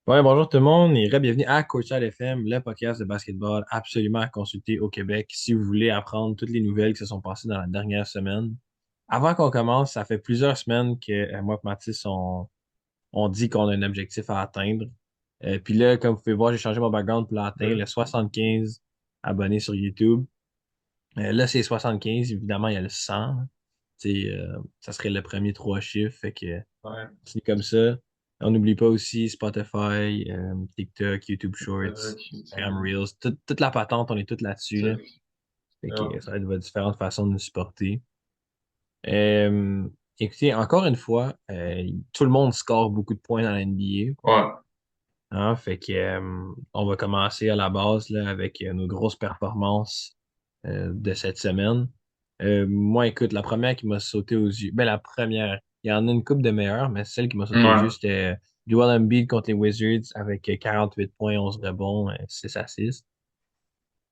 Ouais, bonjour tout le monde et bienvenue à Courtside FM, le podcast de basketball absolument à consulter au Québec si vous voulez apprendre toutes les nouvelles qui se sont passées dans la dernière semaine. Avant qu'on commence, ça fait plusieurs semaines que moi et Mathis, on dit qu'on a un objectif à atteindre. Puis là, comme vous pouvez voir, j'ai changé mon background pour l'atteindre, Ouais. le 75 abonnés sur YouTube. Là, c'est 75, évidemment, il y a le 100. Ça serait le premier trois chiffres, fait que Ouais. c'est comme ça. On n'oublie pas aussi Spotify, TikTok, YouTube TikTok, Shorts, Instagram YouTube, Reels, toute la patente, on est toutes là-dessus, là. TikTok. Fait que Ouais. ça va être différentes façons de nous supporter. Euh, Écoutez, encore une fois, tout le monde score beaucoup de points dans la Ouais. NBA. Hein, fait que, on va commencer à la base là, avec nos grosses performances de cette semaine. Moi, écoute, la première qui m'a sauté aux yeux, ben la première, il y en a une couple de meilleures, mais celle qui m'a sauté aux yeux, Ouais. c'était Joel Embiid contre les Wizards avec 48 points, 11 rebonds, 6 assists.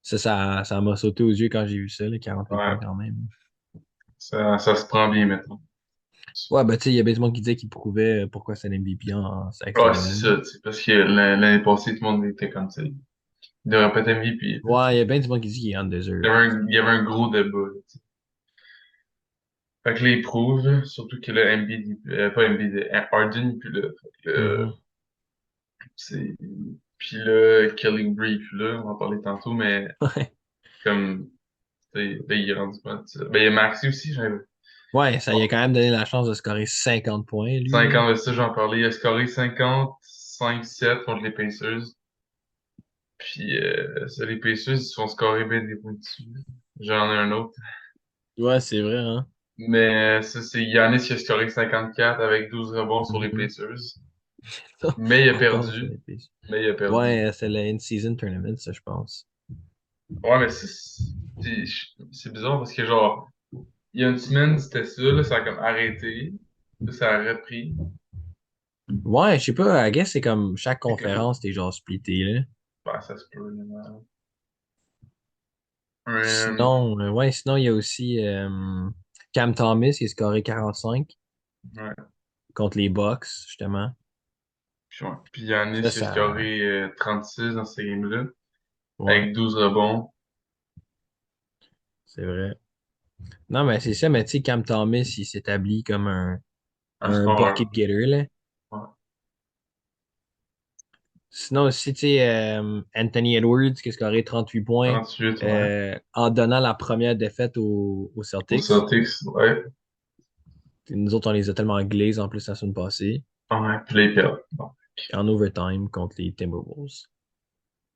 Ça m'a sauté aux yeux quand j'ai vu ça, là, 48 points Ouais. quand même. Ça se prend bien maintenant. Ouais, ben tu sais, il y a bien du monde qui disait qu'il prouvait pourquoi c'est l'MVP avec ce Ouais, gars-là. c'est ça, tu sais, parce que l'année passée, tout le monde était comme ça. Il devrait pas être MVP. Là, tu sais. Ouais, il y a bien du monde qui dit qu'il est undeserved. Il y avait un gros débat. Là, tu sais. Fait que là, il prouve, là, surtout que là, Embiid, pas Embiid, Harden, il est plus là. Fait que, Mhm. c'est... Puis là, Kelly Oubre, il est plus là, on va en parler tantôt, mais comme, tu sais, là, il est rendu pas. Ben, il y a Maxi aussi, j'avais. Ouais, ça lui a quand même donné la chance de scorer 50 points, lui, là. 50, de ça, j'en parlais. Il a scoré 50, 5-7 contre les Pacers. Puis, ça, les Pacers, ils se font scorer bien des points dessus. J'en ai un autre. Ouais, c'est vrai, hein? Mais ça, c'est Giannis qui a scoré 54 avec 12 rebonds sur les Mhm. Pacers. Mais il a Encore sur perdu. les pistes. Mais il a perdu. Ouais, c'est le in-season tournament, ça, je pense. Ouais, mais c'est c'est bizarre parce que, genre, il y a une semaine, c'était ça, là, ça a comme arrêté. Là, ça a repris. Ouais, je sais pas, I guess c'est comme chaque C'est comme, conférence, t'es genre splitté, là. bah, ça se peut, là. Sinon, il y a aussi Cam Thomas qui a scoré 45 Ouais. contre les Bucks, justement. Puis Giannis, Ça, il a ça, scoré 36 dans ces games-là, ouais, avec 12 rebonds. c'est vrai. Non, mais c'est ça, mais tu sais, Cam Thomas, il s'établit comme Un un scoreur. bucket getter, là. Ouais. Sinon aussi, tu sais, Anthony Edwards qui a scoré 38 points 38, ouais. en donnant la première défaite aux Aux Celtics. Celtics, ouais. Nous autres, on les a tellement glazés en plus la semaine passée, Ouais, puis là, ils perdent. Bon. en overtime contre les Timberwolves.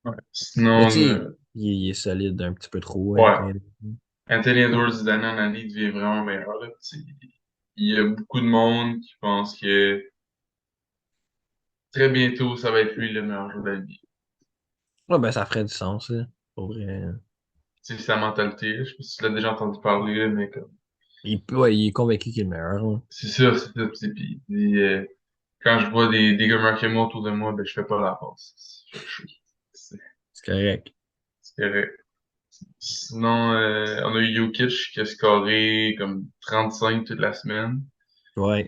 Ouais. Mais Sinon, tu sais, il est solide un petit peu trop, ouais. Anthony Edwards. Anthony Edwards, d'année en année, il devient vraiment meilleur, là. Tu sais, il y a beaucoup de monde qui pense que très bientôt, ça va être lui le meilleur joueur de la vie. Ouais, ben ça ferait du sens, là, pour vrai. C'est sa mentalité, là. Je sais pas si tu l'as déjà entendu parler, là, mais comme, Ouais, il est convaincu qu'il est le meilleur, hein. c'est sûr, c'est ça. Puis, quand je vois des gars marquer moi autour de moi, ben, je fais pas la passe. C'est C'est correct. c'est correct. Sinon, on a eu Jokic qui a scoré comme 35 toute la semaine. Ouais.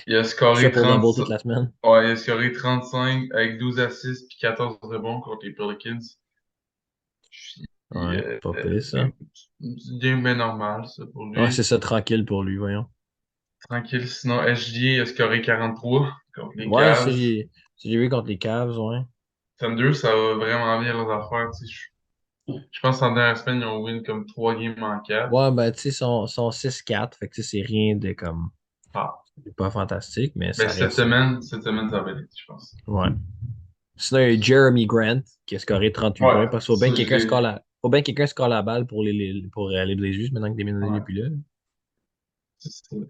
Il a scoré Triple 30, double toute la semaine. ouais, il a scoré 35 avec 12 assists puis 14 rebonds contre les Pelicans. Puis, Ouais, pas pire, ça. une game bien normale, ça, pour Ouais, c'est lui. ça, tranquille pour lui, voyons. Tranquille. Sinon, SGA a scoré 43 contre les Ouais, Cavs. ça, j'ai vu contre les Cavs, ouais. Thunder, ça va vraiment bien leurs affaires. Tu sais, je pense qu'en dernière semaine, ils ont win comme 3 games en 4. Ouais, ben, tu sais, sont 6-4, fait que tu sais, c'est rien de comme, Ah. c'est pas fantastique, mais Mais ça reste, cette semaine, ça va aller, je pense. ouais. Sinon, il y a eu Jeremy Grant qui a scoré 38 Ouais, points parce qu'il faut bien que ça, je quelqu'un l'ai. faut bien que quelqu'un score la balle pour pour les Blazers maintenant que Damien n'est Ouais, plus là. c'est sûr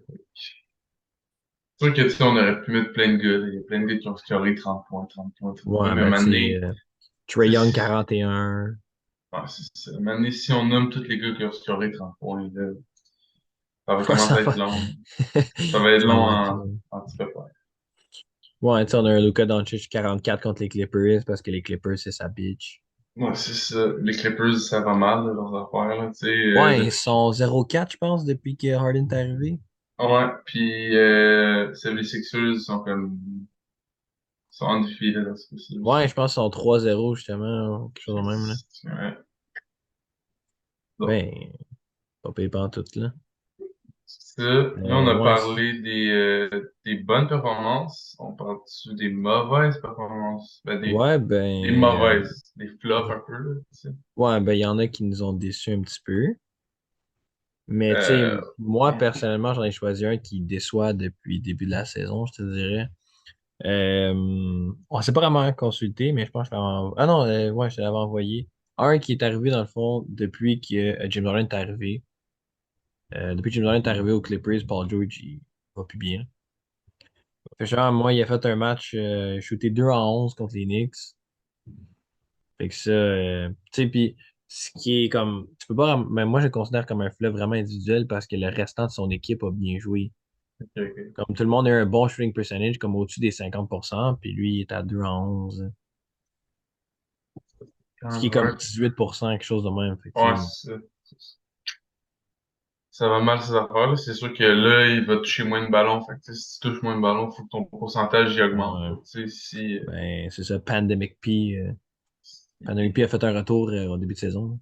que, tu sais, on aurait pu mettre plein de gars, là. Il y a plein de gars qui ont scoré 30 points, 30 points, 30 points. Ouais, Mais ben, tu maintenant, sais, Trae Young 41. ouais, c'est ça. Maintenant, si on nomme tous les gars qui ont scoré 30 points, là, ça va Ouais, commencer à être long. Ça va être ça long va être, en petit peu. Ouais, ouais, tu sais, on a un Luka Doncic 44 contre les Clippers parce que les Clippers, c'est sa bitch. ouais, c'est ça. Les Clippers, ça va mal, là, leurs affaires, là, tu sais, Ouais, ils depuis. sont 0-4, je pense, depuis que Harden est arrivé. Ouais, puis, c'est les Sixers, ils sont comme. sont undefeated dans ce cas-ci Ouais, aussi. je pense qu'ils sont 3-0 justement, ou quelque chose de même, là. Ouais. Bon. Ben, pas payé pas en tout, là. Ça, là, on a Ouais, parlé des bonnes performances. On parle-tu des mauvaises performances? Ben, ouais, des ben, mauvaises, des flops un peu, là, tu sais. ouais, ben, il y en a qui nous ont déçus un petit peu. Mais, tu sais, Euh, moi, personnellement, j'en ai choisi un qui déçoit depuis le début de la saison, je te dirais. On s'est pas vraiment consulté, mais je pense que ah non, ouais, je te l'avais envoyé. Un qui est arrivé, dans le fond, depuis que Jim Dolan est arrivé. Depuis que Jim Dolan est arrivé aux Clippers, Paul George, il va plus bien. Fait que genre, moi, il a fait un match shooté 2 en 11 contre les Knicks. Fait que ça, tu sais, puis ce qui est comme, tu peux pas, mais moi, je le considère comme un flop vraiment individuel parce que le restant de son équipe a bien joué. ok, ok. Comme tout le monde a un bon shooting percentage, comme au-dessus des 50%, puis lui, il est à 2 en 11. Ce Quand qui est je comme vois, 18%, quelque chose de même. Fait que, ouais, tu sais, c'est ça. Ça va mal ces affaires-là. C'est sûr que là, il va toucher moins de ballons. Fait que, tu sais, si tu touches moins de ballons, il faut que ton pourcentage y augmente. ouais, Tu sais, si, ben, c'est ça, Pandemic P. Pandemic P a fait un retour au début de saison.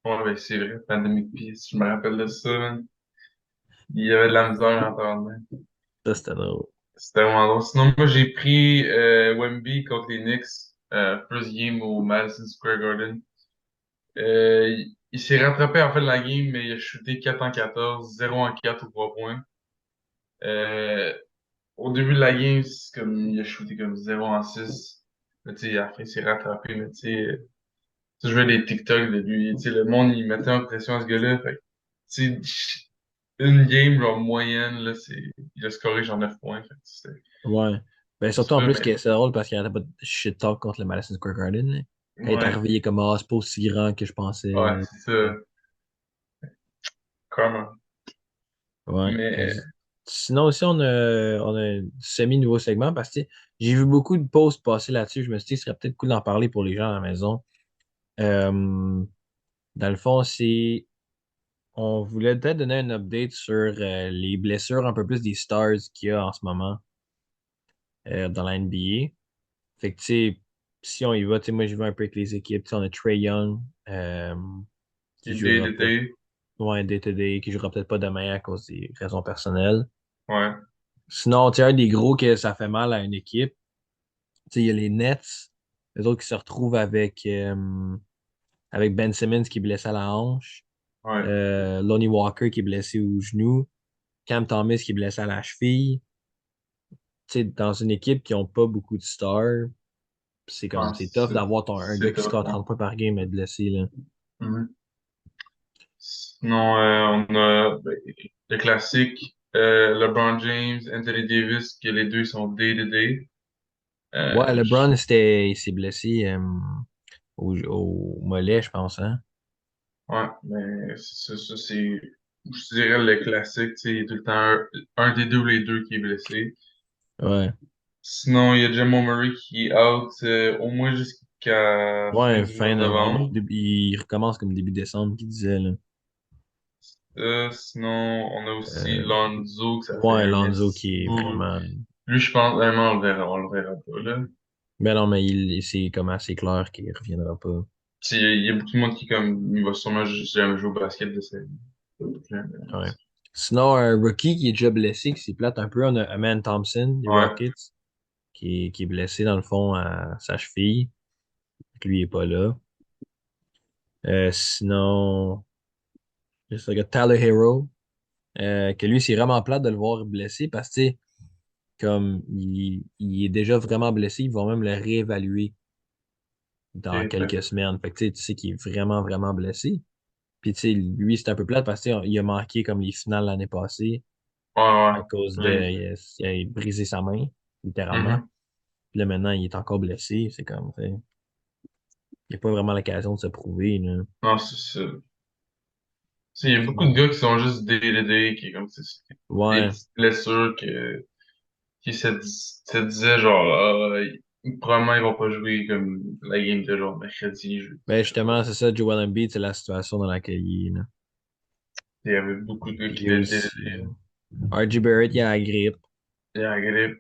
ouais, ben, c'est vrai, Pandemic Peace, je me rappelle de ça, man. Il y avait de la misère en temps. Ça, c'était drôle. C'était vraiment drôle. Sinon, moi, j'ai pris Wemby contre les Knicks, first game au Madison Square Garden. Il s'est rattrapé en fait de la game, mais il a shooté 4 en 14, 0 en 4 ou 3 points. Euh, Au début de la game, c'est comme il a shooté comme 0 en 6. Mais tu sais, après, il s'est rattrapé. Mais tu sais, je veux des TikTok de lui. Tu sais, le monde, il mettait en pression à ce gars-là. Fait que, tu sais, une game, genre, moyenne, là, il a scoré genre 9 points. Fait que Ouais. Ben, c'est surtout en ça, plus mais, que c'est drôle parce qu'il n'y avait pas de shit talk contre le Madison Square Garden, là. Quand il est ouais, arrivé, il est comme, ah, c'est pas aussi grand que je ouais, pensais. c'est ça. Comment? Ouais. Mais, Sinon aussi, on a un semi-nouveau segment parce que tu sais, j'ai vu beaucoup de posts passer là-dessus. Je me suis dit, ce serait peut-être cool d'en parler pour les gens à la maison. Euh, Dans le fond, on voulait peut-être donner un update sur les blessures un peu plus des stars qu'il y a en ce moment dans la NBA. Fait que, tu sais, si on y va, tu sais, moi, je vais un peu avec les équipes. Tu sais, on a Trey Young euh, qui il day jouera to peut-être, day, ouais, day-to-day, qui jouera peut-être pas demain à cause des raisons personnelles. ouais, Sinon, tu sais, un des gros que ça fait mal à une équipe, tu sais, il y a les Nets, les autres qui se retrouvent avec Ben Simmons qui est blessé à la hanche, ouais, Lonnie Walker qui est blessé au genou, Cam Thomas qui est blessé à la cheville. Tu sais, dans une équipe qui n'a pas beaucoup de stars, c'est ouais, comme, c'est tough d'avoir un gars c'est qui top, score ouais. 30 points par game et être blessé, là. Mhm. Sinon, on a ben, le classique, LeBron James, Anthony Davis, que les deux sont day to day. Ouais, Je- LeBron, il s'est blessé au mollet, je pense, hein? ouais, mais je dirais le classique, tu sais, il y a tout le temps un des deux ou les deux qui est blessé. Ouais. Sinon, il y a Jamal Murray qui est out au moins jusqu'à fin Ouais, du mois fin de novembre. novembre. Il recommence comme début décembre, qu'il disait, là. Sinon, on a aussi Euh, Lonzo, que ça fait ouais, un Lonzo S. qui est vraiment. Lui, je pense vraiment, on le verra pas, là. Mais non, mais c'est comme assez clair qu'il reviendra pas. Puis, il y a beaucoup de monde qui, comme, il va sûrement juste jamais jouer au basket de sa vie. Jamais. Ouais. Sinon, un rookie qui est déjà blessé, qui s'est plate un peu, on a Aman Thompson, des Ouais, Rockets, qui est blessé dans le fond à sa cheville. Lui, il est pas là. Sinon, je sais, regarde Tyler Hero, que lui, c'est vraiment plate de le voir blessé parce que, tu sais, comme il est déjà vraiment blessé, ils vont même le réévaluer dans ok, quelques semaines. Fait que, tu sais qu'il est vraiment, vraiment blessé. Puis, tu sais, lui, c'est un peu plate parce que, tu sais, il a manqué comme les finales l'année passée ouais, ouais. à cause de. Ouais, Il a brisé sa main, littéralement. mhm. Puis là, maintenant, il est encore blessé. C'est comme, tu sais, il n'a pas vraiment l'occasion de se prouver, là. Non, c'est ça. Tu sais, il y a beaucoup de Sinon, gars qui sont juste day-to-day, qui, comme, c'est des ouais. petites blessures qui se disaient, genre, probablement, ils vont pas jouer comme la game de genre mercredi, jeudi, Ben, je sais pas. justement, c'est ça, Joel Embiid, c'est la situation dans laquelle il est, là. Il y avait beaucoup de gars Puis qui il y a étaient aussi day-to-day. R.J. Barrett, il a la grippe. Il y a la grippe.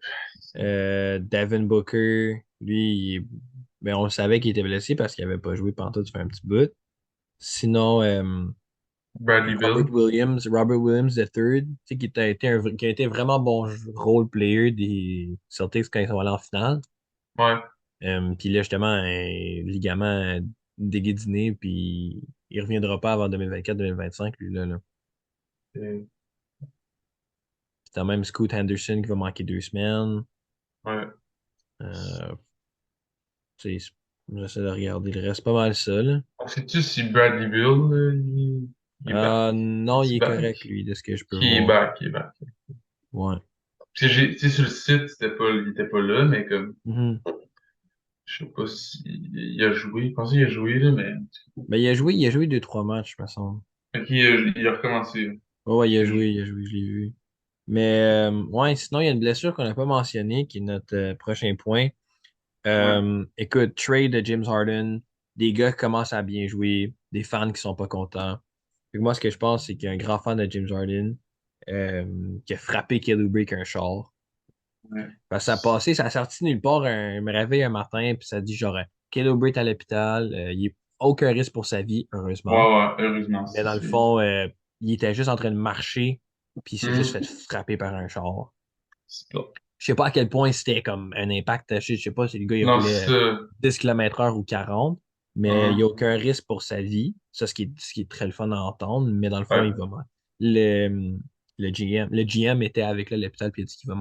Devin Booker. Lui, ben, on le savait qu'il était blessé parce qu'il avait pas joué pendant tout, ça fait un petit bout. Sinon, Bradley Bill. Robert Williams III, tu sais, qui a été vraiment bon role player des Celtics quand ils sont allés en finale. Ouais. Puis là, justement, un ligament déguédiné, puis il reviendra pas avant 2024-2025, lui, là. Et- C'est même Scoot Henderson qui va manquer 2 semaines. ouais. Euh, tu sais, j'essaie de regarder le reste, pas mal ça, là. Sais-tu si Bradley Bill, il est back? Non, il Est-il est back? correct, lui, de ce que je peux Qui est voir. back, il est back. Ouais. Parce que tu sais, sur le site, il était pas là, mais comme, Mhm. je sais pas si il a joué. Je pense qu'il a joué, là, mais, Ben, il a joué 2-3 matchs, me semble. ok, il a recommencé, là. Ouais, ouais, C'est juste- il a joué, je l'ai vu. Mais, ouais, sinon, il y a une blessure qu'on n'a pas mentionnée, qui est notre prochain point. Ouais, Écoute, trade de James Harden, des gars qui commencent à bien jouer, des fans qui sont pas contents. Fait que moi, ce que je pense, c'est qu'il y a un grand fan de James Harden euh, qui a frappé Kelly Oubre avec un char. ouais. Parce que ça a passé, ça a sorti nulle part, me réveille un matin, puis ça dit genre, Kelly Oubre est à l'hôpital, il n'y a aucun risque pour sa vie, Ouais, heureusement. ouais, heureusement, Mais dans le c'est, fond, il était juste en train de marcher, puis il s'est juste fait hum, frapper par un char. c'est plate. Je sais pas à quel point c'était comme un impact. Je sais pas si le gars il Non, roulait c'est ça. 10 km/h ou 40, mais il n'y a Hum, aucun risque pour sa vie. Ça, ce qui est très le fun à entendre, mais dans le fond, il ouais. va manquer. Le GM était avec là, à l'hôpital puis il a dit qu'il va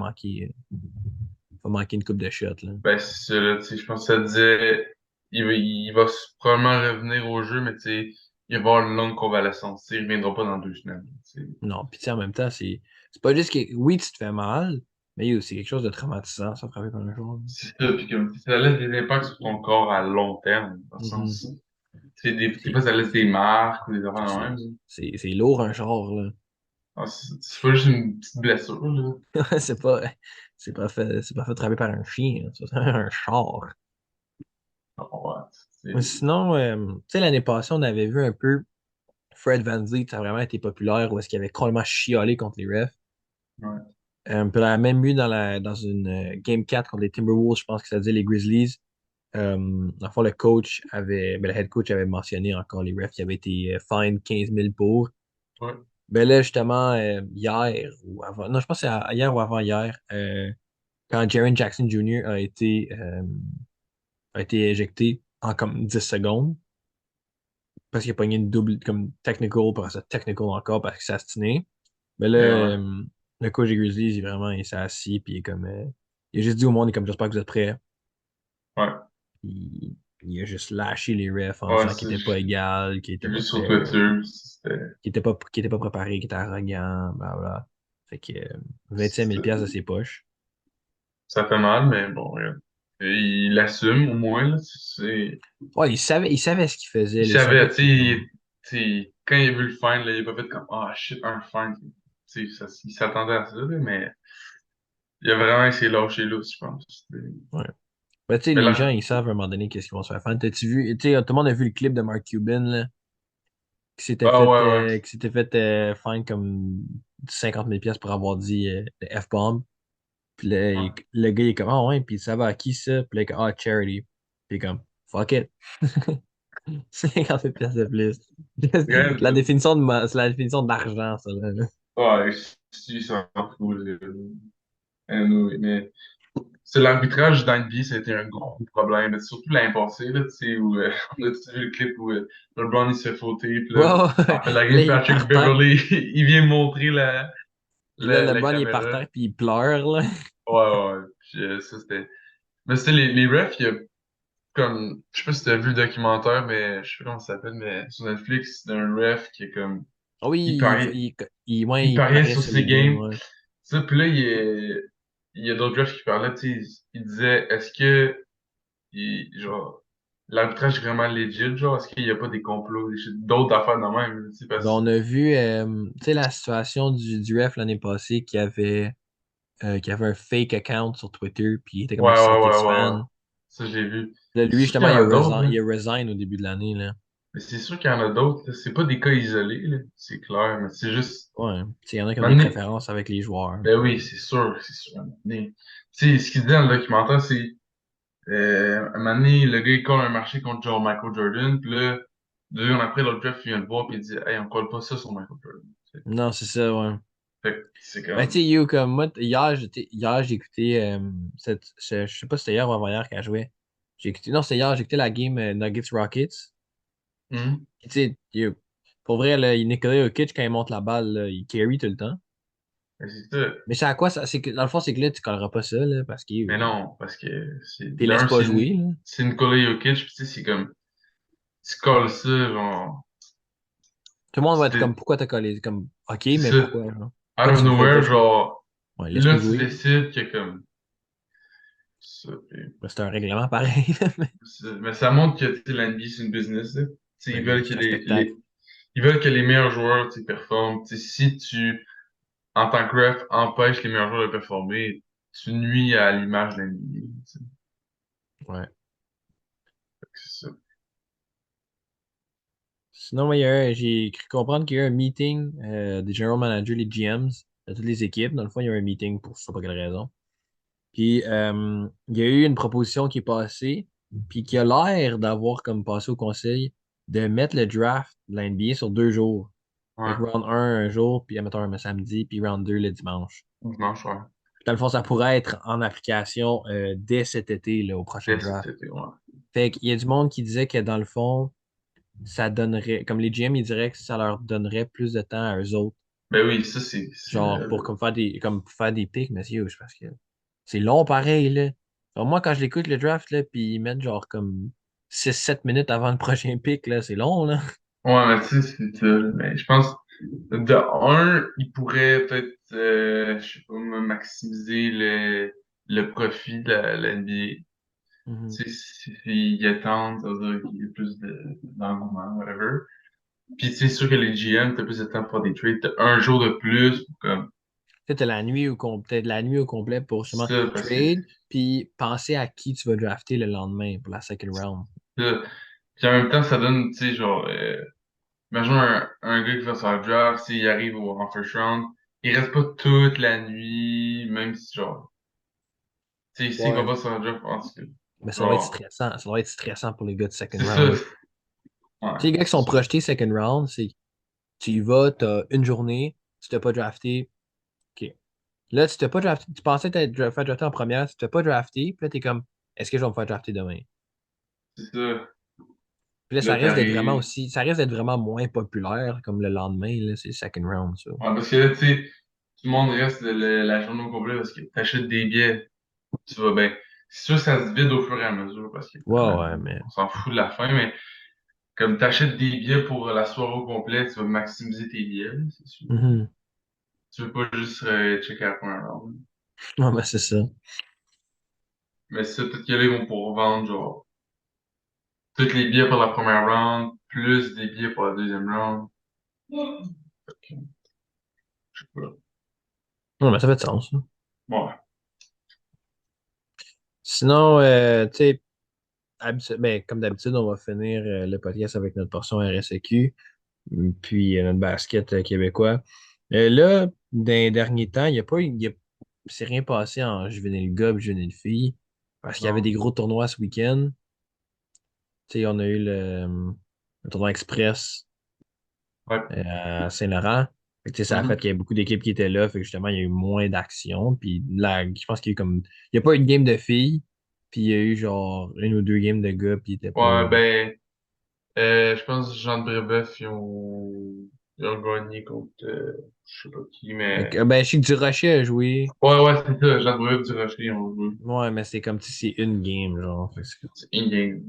manquer une coupe de shots, là. Ben, c'est ça, là, tu sais, je pense que ça disait, il va probablement revenir au jeu, mais tu sais, il va avoir une longue convalescence, tu sais, il reviendra pas dans 2 semaines, tu sais. Non, puis tu sais, en même temps, c'est pas juste que oui, tu te fais mal, mais il y a aussi quelque chose de traumatisant, ça frapper par un jour. C'est ça, puis comme, ça laisse des impacts sur ton corps à long terme, dans le Mhm. sens, tu sais, des C'est fois, ça laisse des marques ou des c'est affaires de ça. même. C'est lourd un char, là. Ah, c'est pas juste une petite blessure, là. C'est pas, c'est pas fait frapper par un chien, c'est un char. Ah, ouais, Mais c'est, sinon, tu sais, l'année passée, on avait vu un peu Fred VanVleet, ça a vraiment été populaire, où est-ce qu'il avait complètement chialé contre les refs. ouais, Puis on l'a même vu dans une Game 4 contre les Timberwolves, je pense que ça disait les Grizzlies. Dans le fond, le head coach avait mentionné encore les refs qui avaient été fined 15 000 pour. ouais, Ben là, justement, hier ou avant, non, je pense que c'est hier ou avant-hier, quand Jaren Jackson Jr. a été éjecté en comme 10 secondes, parce qu'il a pogné une double comme technical, pour ça technical encore parce qu'il s'est astiné. Mais là, et ouais, le coach des Grizzlies, il s'est assis, puis il est comme, il a juste dit au monde, il est comme, j'espère que vous êtes prêts. ouais, Il a juste lâché les refs en ouais, disant qu'il était pas égal, qu'il était j'ai vu pas sur fair, Twitter, c'était, qu'il était pas préparé, qu'il était arrogant, bla bla. Fait que 25 000 piastres de ses poches. ça fait mal, mais bon, regarde. Et il assume, au moins, là, Ouais, il savait ce qu'il faisait, il là, il savait savait, tu sais, qu'il comme. quand il a vu le find, là, il a pas fait comme, ah, shit, un find. Tu sais, il s'attendait à ça, là, mais il a vraiment essayé de lâcher là, je pense. Ouais. Ben, tu sais, Mais les gens, là, ils savent à un moment donné qu'est-ce qu'ils vont se faire faire. T'as-tu vu, tu sais, tout le monde a vu le clip de Mark Cuban, là, ah ouais, ouais. qui s'était fait fine comme 50 000 piastres pour avoir dit le F-bomb. Puis là, Ouais. le gars, il est comme, ah ouais, puis ça va à qui ça? Puis là, il est comme, ah, charity. Puis il est comme, fuck it. 50 000 piastres de plus. Regarde, C'est la définition d'argent, ça, là. ouais, si, ça s'en fout, là. Anyway, mais c'est l'arbitrage dans le NBA, ça a été un gros problème. Mais surtout l'année passée, là, tu sais, où on a tous vu le clip où LeBron il se fait fauter, puis là, Wow! après la Là, game, il est Patrick par terre. Beverly, il vient montrer Puis là, la LeBron, il est par caméra. terre, puis il pleure, là. Ouais, ouais, ouais. Puis ça, c'était. Mais c'était les refs, il y a comme. Je sais pas si t'as vu le documentaire, mais je sais pas comment ça s'appelle, mais sur Netflix, c'est un ref qui est comme. Ah oui, Il pariait, ouais, il il pariait pariait sur sur ses les games, games. ouais. Ça, puis là, il y a d'autres refs qui parlaient, tu sais, ils disaient, est-ce que, genre, l'arbitrage est vraiment legit, genre, est-ce qu'il y a pas des complots, d'autres affaires de même, tu sais, Ben, parce on a vu, tu sais, la situation du ref l'année passée qui avait un fake account sur Twitter, puis il était comme ouais, un ouais, ouais, Celtics ouais, ouais. fan. Ça, j'ai vu. Là, C'est lui, sûr qu'il y justement, en a d'autres, là. il a resign au début de l'année, là. Mais c'est sûr qu'il y en a d'autres, là. C'est pas des cas isolés, là. C'est clair, mais c'est juste, Ouais. Tu sais, il y en a qui ont des maintenant, préférences avec les joueurs. ben oui, c'est sûr, c'est sûr. Mais, tu sais, ce qu'il dit dans le documentaire, c'est un moment donné, le gars, il colle un marché contre genre Michael Jordan, puis là, 2 ans après, l'autre draft, il vient le voir, puis il dit, hey, on colle pas ça sur Michael Jordan. Non, c'est ça, ouais. Fait que c'est Ben, tu comme, sais, You, comme moi, hier, j'ai écouté, je sais pas si c'était hier ou avant-hier qu'elle jouait. Non, c'était hier, j'ai écouté la game Nuggets Rockets. hmm, Puis, tu sais, You, pour vrai, là, Nikola Jokic, quand il monte la balle, là, il carry tout le temps. ben, c'est ça. Mais c'est à quoi ça? C'est que, dans le fond, c'est que là, tu colleras pas ça, là, parce que Mais non, parce que c'est, t'es laisses d'un, pas jouer, là. c'est Nikola Jokic, puis tu sais, c'est comme, tu colles ça, genre, Tout le monde va être c'est comme, pourquoi t'as collé? Comme, ok, c'est mais ça. pourquoi, genre? Out Pourquoi of tu le fais pas nowhere, jouer? genre, Ouais, là, laisse-le tu jouer. décides que comme, ça, Ben, c'est un règlement pareil, mais mais ça montre que, tu sais, l'NBA, c'est une business, là. Tu sais, ben oui, c'est un spectacle. ils veulent que les meilleurs joueurs, tu sais, performent. Tu sais, si tu, en tant que ref, empêches les meilleurs joueurs de performer, tu nuis à l'image de l'NBA, tu sais. Ouais. Fait que c'est ça. Sinon, moi, j'ai cru comprendre qu'il y a eu un meeting des general managers, les GMs de toutes les équipes. Dans le fond, il y a eu un meeting pour je sais pas quelle raison. Puis, il y a eu une proposition qui est passée, puis qui a l'air d'avoir comme passé au conseil de mettre le draft de la NBA sur 2 jours. Fait Ouais. que round un jour, puis admettons un samedi, puis round 2 le dimanche. Dimanche, ouais. Dans le fond, ça pourrait être en application dès cet été, là, au prochain Dès cet draft. été, ouais. Fait qu'il y a du monde qui disait que dans le fond, ça donnerait, comme les GM, ils diraient que ça leur donnerait plus de temps à eux autres, Ben oui, ça, c'est genre pour comme faire des picks, mais c'est huge, parce que c'est long pareil, là. Alors, moi, quand je l'écoute le draft, là, puis ils mettent genre comme 6 7 minutes avant le prochain pick, là, c'est long, là. ouais, mais tu sais, c'est ça. Mais je pense, de un, ils pourraient peut-être, je sais pas, maximiser le profit de la NBA. Mhm. Tu sais, s'ils attendent, ça veut dire qu'il y a plus d'engouement, whatever. Puis c'est sûr que les GM, t'as plus de temps pour faire des trades. T'as un jour de plus pour comme Peut-être peut-être la nuit au complet pour justement ça, parce que trade, puis penser à qui tu vas drafter le lendemain pour la second round. ça. Puis en même temps, ça donne, tu sais, genre, imagine un gars qui va sur un draft, s'il arrive en first round, il reste pas toute la nuit, même si, genre, tu sais, s'il va Ouais. pas sur un draft, en tout cas, Mais ça doit être genre, stressant. Ça doit être stressant pour les gars de second c'est ça. round. Ouais, Tu sais, les gars qui c'est sont sûr. projetés second round, c'est tu y vas, t'as une journée, tu t'es pas drafté, OK. Là, tu t'es pas drafté, tu pensais fait drafter en première, tu t'es pas drafté, puis là, t'es comme, est-ce que je vais me faire drafter demain? C'est ça. Puis là, Là, t'arrives. ça risque d'être vraiment moins populaire comme le lendemain, là, c'est le second round, ça. Ouais, parce que là, tu sais, tout le monde reste la journée au complet parce que t'achètes des billets, tu vas bien. C'est sûr que ça se vide au fur et à mesure parce que Ouais, ouais, mais. on s'en fout de la fin, mais comme t'achètes des billets pour la soirée au complet, tu vas maximiser tes billets, là, c'est sûr. Mhm. Tu veux pas juste checker à la première round. Ouais, ben, c'est ça. Mais ça, peut-être que là, ils vont pouvoir vendre genre tous les billets pour la première round, plus des billets pour la deuxième round. Fait que, je sais pas. Ouais, ben, ça fait de sens, ça. Ouais. Sinon, tu sais, ben, comme d'habitude, on va finir le podcast avec notre portion RSEQ, puis notre basket québécois. Là, dans les derniers temps, il n'y a pas, il y a- c'est rien passé en juvénile gars, juvénile fille, parce qu'il y avait des Non. gros tournois ce week-end. Tu sais, on a eu le tournoi express Ouais. à Saint-Laurent. Fait que, tu sais, ça a fait Mhm. qu'il y a beaucoup d'équipes qui étaient là. Fait que justement, il y a eu moins d'action. Puis là, je pense qu'il y a eu comme. Il n'y a pas eu de game de filles. Puis il y a eu genre une ou deux games de gars. Puis il était pas. Ouais, ben, je pense que Jean de Brébeuf, ils ont gagné contre, je sais pas qui, Fait mais, que, ben, je sais que Durocher a joué. ouais, ouais, c'est ça, Jean de Brébeuf du Rocher, ils ont joué. Ouais, mais c'est comme si c'est une game, genre. C'est in-game.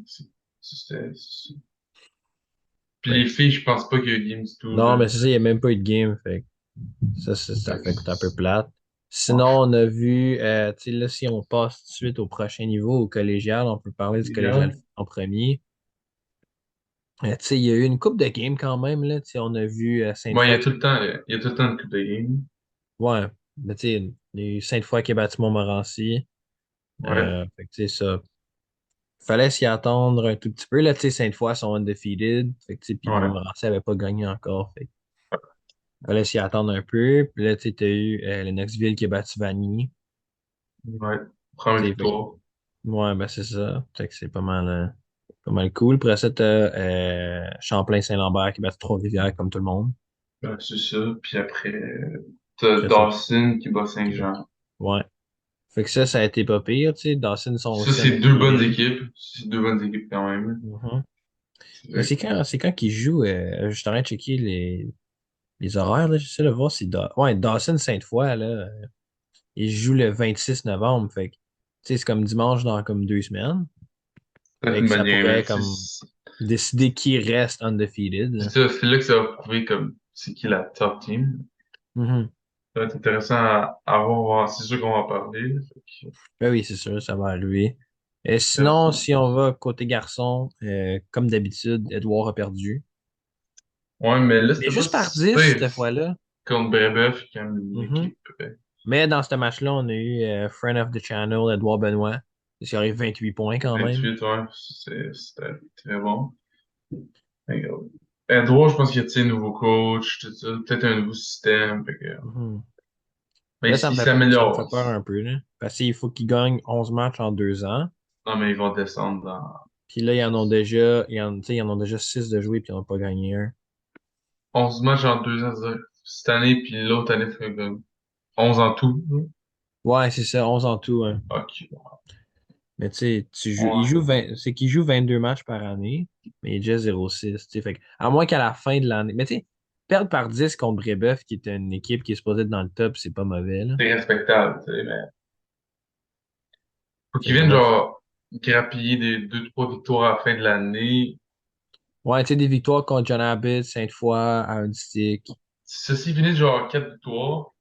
Puis Fait les que- filles, je pense pas qu'il y a eu de game du tout, non, là. mais c'est ça, il n'y a même pas eu de game. Fait que ça Fait que fait un peu plate. Sinon, ouais. on a vu, tu sais, là, si on passe tout de suite au prochain niveau, au collégial, on peut parler du Les collégial gars, en premier. Tu sais, il y a eu une coupe de games quand même, là. Tu sais, on a vu bon, Sainte-Foy. il y a tout le temps une coupe de game. Ouais, mais tu sais, il y a eu Sainte-Foy qui a battu Montmorency. Ouais, Fait que, tu sais, ça. Fallait s'y attendre un tout petit peu. Là, tu sais, Sainte-Foy sont undefeated. Fait que, tu sais, puis ouais, Montmorency avait pas gagné encore. Fait que fallait s'y attendre un peu. Puis là, tu sais, t'as eu le Knoxville qui a battu Vanier. ouais. Première Tu sais, fait que victoire. Ouais, ben c'est ça. Fait que c'est pas mal cool. Après ça, t'as Champlain-Saint-Lambert qui bat Trois-Rivières comme tout le monde. C'est ça. Puis après, t'as Après ça, Dawson qui bat qui bat. Saint-Jean. Ouais. Fait que ça a été pas pire, tu sais. Dawson sont Ça, aussi un c'est peu deux bonnes virils. équipes. C'est deux bonnes équipes quand même. Mhm. Mais Fait c'est quand qu'ils jouent, je suis en train de checker les horaires, là. J'essaie de voir si ouais, Dawson-Sainte-Foy, là, ils jouent le 26 novembre. Fait que, tu sais, c'est comme dimanche dans comme 2 semaines. peut-être Fait une que bonne ça game, pourrait mais comme décider qui reste undefeated, c'est là. ça, c'est là que ça va prouver comme c'est qui la top team. Mhm. Ça va être intéressant à voir. C'est sûr qu'on va en parler. Fait Ben oui, c'est sûr, ça va arriver. Et sinon, que, si on va côté garçon, comme d'habitude, Edouard a perdu. ouais, mais là, Mais c'était pas juste par si 10 pire cette fois-là. contre Brébeuf, qui est quand même une Mhm. équipe. Mais dans ce match-là, on a eu Friend of the Channel, Edouard Benoit. Il arrive 28 points quand même. 28, ouais, c'était très bon. Regarde. Edouard, je pense qu'il y a, tu sais, un nouveau coach, tout ça, peut-être un nouveau système. Mhm. Mais Là, il ça me fait s'améliore. peur un peu, là. Parce qu'il faut qu'il gagne 11 matchs en 2 ans. Non, mais ils vont descendre dans Puis là, tu sais, ils en ont déjà 6 de jouer, puis ils n'ont pas gagné un. 11 matchs en 2 ans, c'est-à-dire cette année, puis l'autre année, ça fait comme 11 en tout. Ouais, c'est ça, 11 en tout, hein. Ok. Mais tu sais, Ouais. c'est qu'il joue 22 matchs par année, mais il est déjà 0,6. Tu sais, fait à moins qu'à la fin de l'année. Mais tu sais, perdre par 10 contre Brébeuf, qui est une équipe qui est supposée être dans le top, c'est pas mauvais, là. C'est respectable, tu sais, mais faut C'est qu'ils viennent, vraiment. genre, grappiller des 2, 3 victoires à la fin de l'année. Ouais, tu sais, des victoires contre John Abbott, Sainte-Foy, Aaron Stick. Ceci finit, genre, 4 victoires,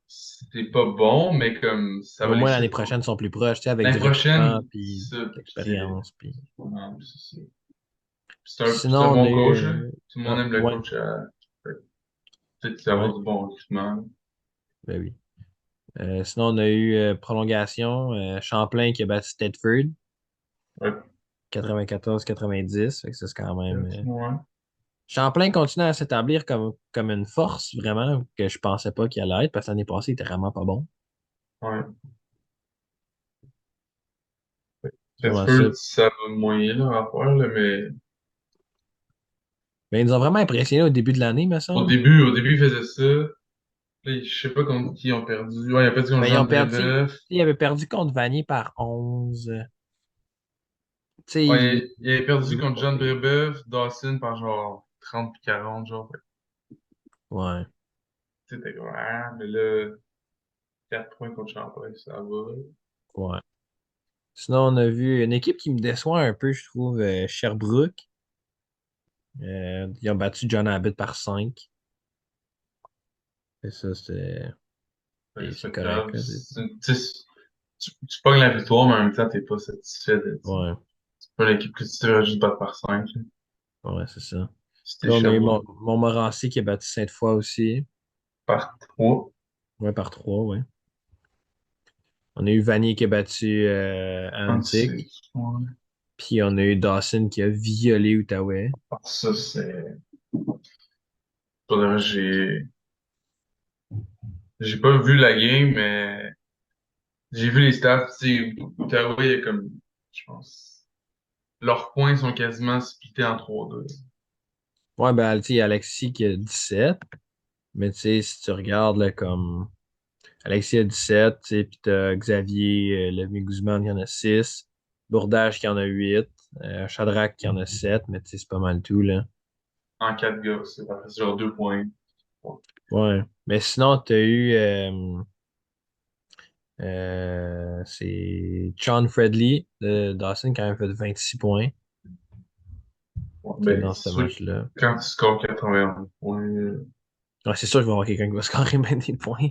c'est pas bon, mais comme, ça Mais au va les moins, l'année setter. prochaine, ils sont plus proches, tu sais, avec L'année du recrutement, prochaine, puis ça, c'est, l'expérience. Puis... non, c'est un Sinon, on a bon coach, là. eu. Tout le monde Ah, aime le ouais, coach peut-être qu'il va ouais, avoir du bon recrutement. ben oui. Sinon, on a eu prolongation, Champlain qui a battu Tedford, Ouais. 94-90. Fait que ça, c'est quand même. Ouais. Champlain continue à s'établir comme une force, vraiment, que je pensais pas qu'il allait être, parce que l'année passée, il était vraiment pas bon. Ouais. C'est vraiment ça. Pittsburgh, ça va moyen, là, à faire, là, mais Mais ils nous ont vraiment impressionnés au début de l'année, me semble. au début, ils faisaient ça. Là, je sais pas contre qui ils ont perdu. Ouais, ils ont perdu contre Ben, ils Jean ont perdu. Brébeuf. Ils avaient perdu contre Vanier par 11. Tu sais, Ouais, ils avaient ils perdu jouaient contre pas John pire. Brébeuf, Dawson par genre 30 puis 40, genre. Fait que, Ouais, tu sais, t'es comme, ah, mais là, 4 points contre Champlain, ça va. ouais. Sinon, on a vu une équipe qui me déçoit un peu, je trouve, Sherbrooke. Ils ont battu John Abbott par 5. Et ça, C'est c'est correct, respectable. là. Tu sais, tu pognes la victoire, mais en même temps, t'es pas satisfait de, Ouais, c'est pas l'équipe que tu devrais juste battre par 5. ouais, c'est ça. C'était Là, on a eu Sherbrooke Montmorency qui a battu Sainte-Foy aussi. par 3. Ouais, par 3, ouais. On a eu Vanier qui a battu Antic. Ouais. Puis on a eu Dawson qui a violé Outaouais. Ah, ça, c'est. Pour de vrai, j'ai pas vu la game, mais j'ai vu les stats. Tu sais, Ottawa, il y a comme, je pense, leurs points sont quasiment splittés en 3-2. Ouais, ben, tu sais, Alexis qui a 17. Mais tu sais, si tu regardes, là, comme Alexis a 17, tu sais, puis t'as Xavier Lemieux Guzman qui en a 6. Bourdage qui en a 8. Shadrach qui en a 7. Mais tu sais, c'est pas mal tout, là. En 4 gars. C'est après ça, genre 2 points. Ouais. Ouais. Mais sinon, t'as eu. C'est Sean Fredley de Dawson qui a même fait 26 points Ouais, tu sais, ben, dans c'est ce sûr que match-là. quand tu scores 81 points, Ouais, c'est sûr qu'il va y avoir quelqu'un qui va scorer bien des points.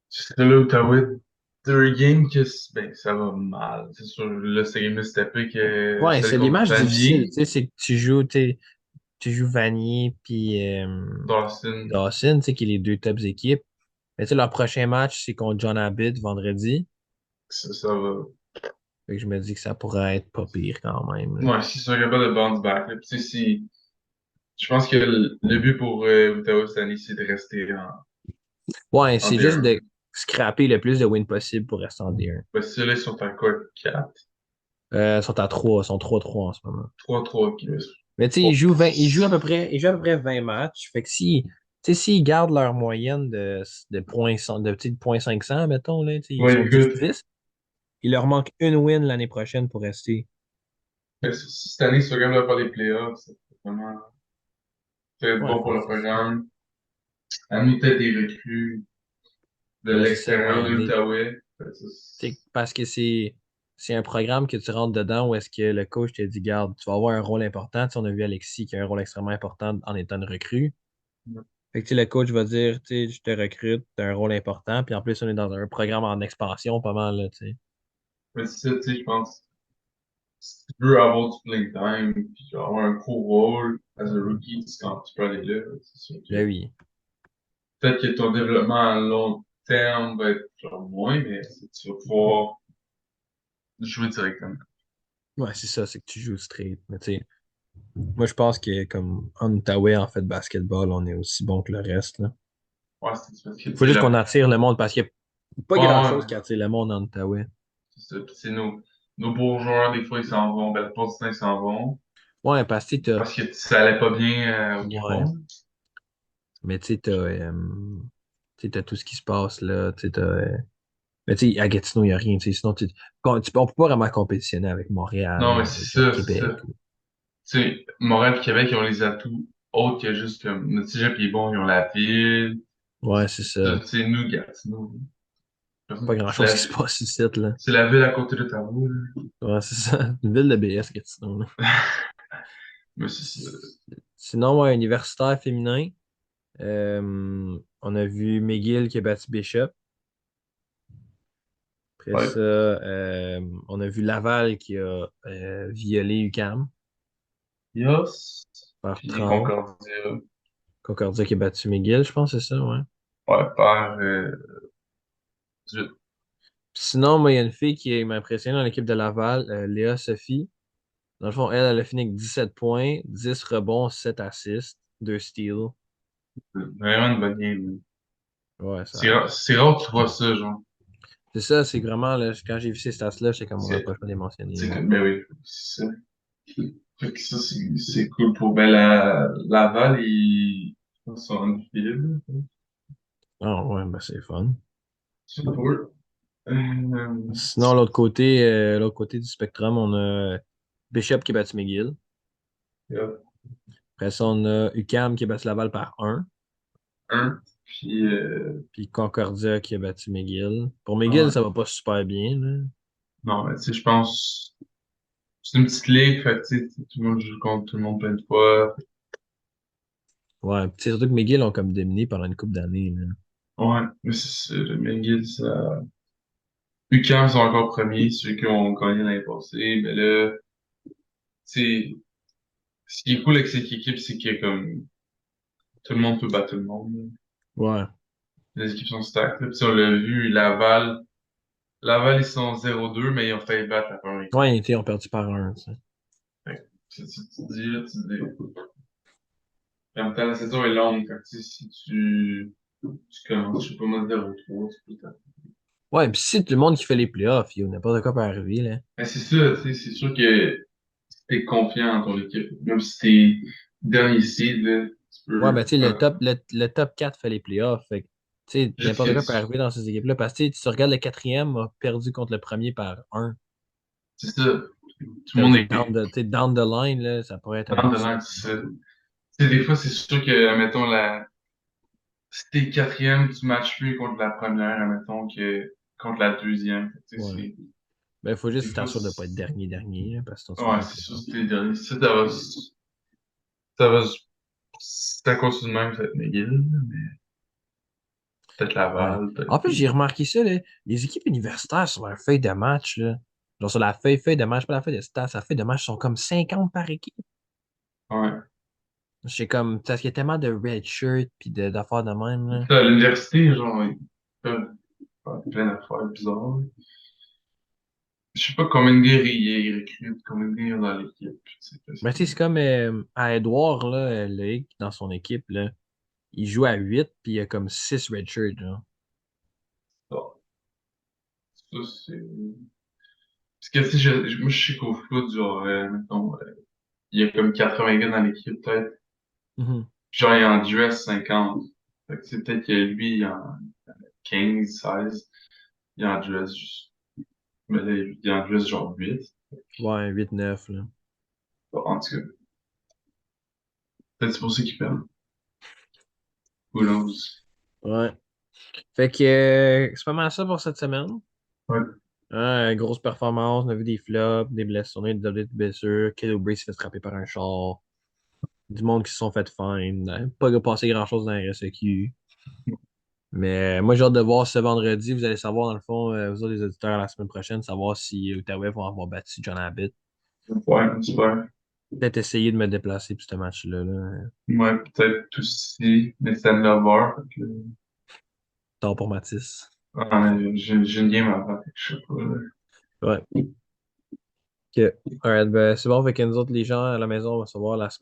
c'est là, Ottawa, deux games que, ben, ça va mal. C'est sûr, là, cette game-là, c'était plus que Ouais, celle c'est les contre matchs difficiles. Tu Vanier, sais, c'est que tu joues Vanier puis Dawson. Dawson, tu sais, qui est les deux tops équipes. Mais tu sais, leur prochain match, c'est contre John Abbott vendredi. Ça va. Fait que je me dis que ça pourrait être pas pire quand même, là. Ouais, s'ils sont capables de bounce back, là. Puis, tu sais, si, je pense que le but pour Ottawa cette année, c'est de rester Ouais, en c'est juste D1. scraper le plus de wins possible pour rester en D1. Parce que là, ils sont à quoi? 4? Ils sont à 3, ils sont 3-3 en ce moment. 3-3, ok. Mais tu sais, ils jouent à peu près 20 matchs. Fait que si, tu sais, s'ils gardent leur moyenne de points, tu sais, de points 500, mettons, là, tu sais, ils Ouais, sont écoute, 10-10, il leur manque une win l'année prochaine pour rester. si cette année, ils sont capables de faire les playoffs, c'est vraiment peut-être Ouais, bon pour ben, le c'est ça. programme. Amener peut-être des recrues de Ben, c'est ça, l'extérieur ouais, de l'Outaouais. tu sais, parce que c'est un programme que tu rentres dedans où est-ce que le coach te dit, garde, tu vas avoir un rôle important. Tu sais, on a vu Alexis qui a un rôle extrêmement important en étant une recrue. Fait que, tu sais, le coach va dire, tu sais, je te recrute, tu as un rôle important. Puis en plus, on est dans un programme en expansion pas mal, là, tu sais. Mais c'est ça, tu sais, je pense, si tu veux avoir du playing time, puis genre avoir un gros rôle as a rookie, c'est quand tu peux aller là, c'est sûr Ben que oui. peut-être que ton développement à long terme va être genre moins, mais tu vas pouvoir jouer directement. Ouais, c'est ça, c'est que tu joues straight. Mais tu sais, moi, je pense que comme en Outaouais, en fait, basketball, on est aussi bon que le reste, là. Ouais, c'est parce que, tu Faut sais, juste qu'on attire le monde parce qu'il n'y a pas ouais, grand-chose ouais, qui attire le monde en Outaouais. c'est ça. Puis c'est nos bourgeois, des fois, ils s'en vont, ben, pour l'instant, ils s'en vont. Ouais, parce que Parce que ça allait pas bien au ouais, Gabon. mais tu sais, t'as tout ce qui se passe là, tu sais, mais tu sais, à Gatineau, il n'y a rien, tu sais, sinon, on peut pas vraiment compétitionner avec Montréal Non, ou mais avec c'est ça, c'est Québec. ça. Tu sais, Montréal et Québec, ils ont les atouts autres que juste comme notre cégep il est bon, ils ont la ville. Ouais, c'est ça. Tu sais, nous, Gatineau, Pas c'est grand-chose qui se passe ici, là. c'est la ville à côté d'Ottawa, là. Ouais, c'est ça. Une ville de BS, Gatineau, là. Mais c'est ça. Sinon, ouais, universitaire féminin, on a vu McGill qui a battu Bishop. Après Ouais. ça, on a vu Laval qui a violé UQAM Yos. par Puis 30. Concordia. Concordia qui a battu McGill, je pense, c'est ça, ouais. Ouais, par 18. Sinon, moi, il y a une fille qui m'a impressionné dans l'équipe de Laval, Léa Sophie. Dans le fond, elle a fini avec 17 points, 10 rebonds, 7 assists, 2 steals. Vraiment une bonne game. Ouais, C'est rare que tu vois ça, genre. c'est ça, c'est vraiment, là, quand j'ai vu ces stats-là, j'étais comme, on n'a C'est, pas le choix de les mentionner, c'est là. comme, ben oui, c'est ça. Fait que ça, c'est cool pour, ben, Laval, ils sont en ville. Ah ouais, ben c'est fun. C'est cool. Euh, Sinon, l'autre côté du spectrum, on a Bishop qui a battu McGill. yeah. Après ça, on a UQAM qui a battu Laval par 1. Un. Puis, Puis Concordia qui a battu McGill. Pour McGill, ouais. ça va pas super bien, là. Non, mais tu sais, je pense, c'est une petite ligue, fait que, tu sais, tout le monde joue contre tout le monde plein de fois. Ouais, puis c'est surtout que McGill ont comme dominé pendant une couple d'années, là. Ouais, mais c'est ça, le McGill, ça. UQAM sont encore premiers, ceux qui ont gagné l'année passée, mais là, tu sais, ce qui est cool avec cette équipe, c'est que, comme, tout le monde peut battre tout le monde. Ouais. Les équipes sont stacked, là. Puis on l'a vu, Laval, ils sont 0-2, mais ils ont failli battre la première équipe. Ouais, ils ont perdu par 1, tu sais. Fait que, tu te dis, là, tu te dis, en même temps, la saison est longue, fait que, tu sais, si tu commences, je sais pas moi, 0-3, c'est plus tard. Ouais, puis si tout le monde qui fait les playoffs, n'importe quoi peut arriver, là. Mais c'est ça, tu sais, c'est sûr que si t'es confiant en ton équipe, même si t'es dernier seed, là, tu Ouais, peux ben, tu sais, faire le top 4 fait les playoffs. Fait que, tu sais, juste n'importe que quoi peut arriver dans ces équipes-là. Parce que, tu sais, tu regardes le quatrième a perdu contre le premier par 1. c'est ça, tout le monde est Tu sais, down the line, là, ça pourrait être un dans de upset. l'air, c'est ça. Tu sais, des fois, c'est sûr que, admettons, si t'es quatrième, tu matches plus contre la première, admettons, que contre la deuxième. Tu sais, Ouais. Ben, il faut des juste fois, t'assurer de ne pas être dernier, là, parce que sinon tu fais ouais, pas les c'est sûr, playoffs. si t'es dernier. Si ça continue de même, ça va être McGill, là, mais peut-être Ouais. Laval, peut-être. En plus, j'ai remarqué ça, là, les équipes universitaires sur leur feuille de match, là, genre sur la feuille de match, pas la feuille de stats, la feuille de match sont comme 50 par équipe. Ouais. C'est comme, parce qu'il y a tellement de red shirt puis d'affaires de même, là. À l'université, genre, ils peuvent faire plein d'affaires bizarres. Je sais pas combien de gars ils recrutent, combien de gars il y a dans l'équipe. Ben, tu sais, c'est comme à Edouard, là, Loïc, dans son équipe, là, il joue à 8 puis il y a comme 6 red shirts, genre. Ça, c'est... Parce que, tu sais, moi, je sais qu'au foot, genre, mettons, il y a comme 80 gars dans l'équipe, peut-être. Mhm. Genre, il en dress 50. Fait que c'est peut-être que lui, il en 15, 16. Il en dress juste. Mais là, il en dress genre 8. Ouais, 8-9, là. Bon, en tout cas, peut-être c'est pour ça qu'il perd. Who knows? Ouais. Fait que c'est pas mal ça pour cette semaine. Ouais. Grosse performance, on a vu des flops, des blessures, des blessures. Kelly Oubre s'est fait frapper par un char. Du monde qui se sont fait fine. Pas passé grand-chose dans la RSEQ. Mais moi, j'ai hâte de voir ce vendredi. Vous allez savoir, dans le fond, vous autres, les auditeurs, la semaine prochaine, savoir si Outaouais vont avoir battu John Abbott. Ouais, super. Peut-être essayer de me déplacer pour ce match-là. Là. Ouais, peut-être aussi Nathan Lover. Fait que, Tard pour Mathis. j'ai une game avant, fait que je sais pas. Là. Ouais. Ok. Alright, ben, c'est bon. Fait que nous autres, les gens à la maison, on va se voir la semaine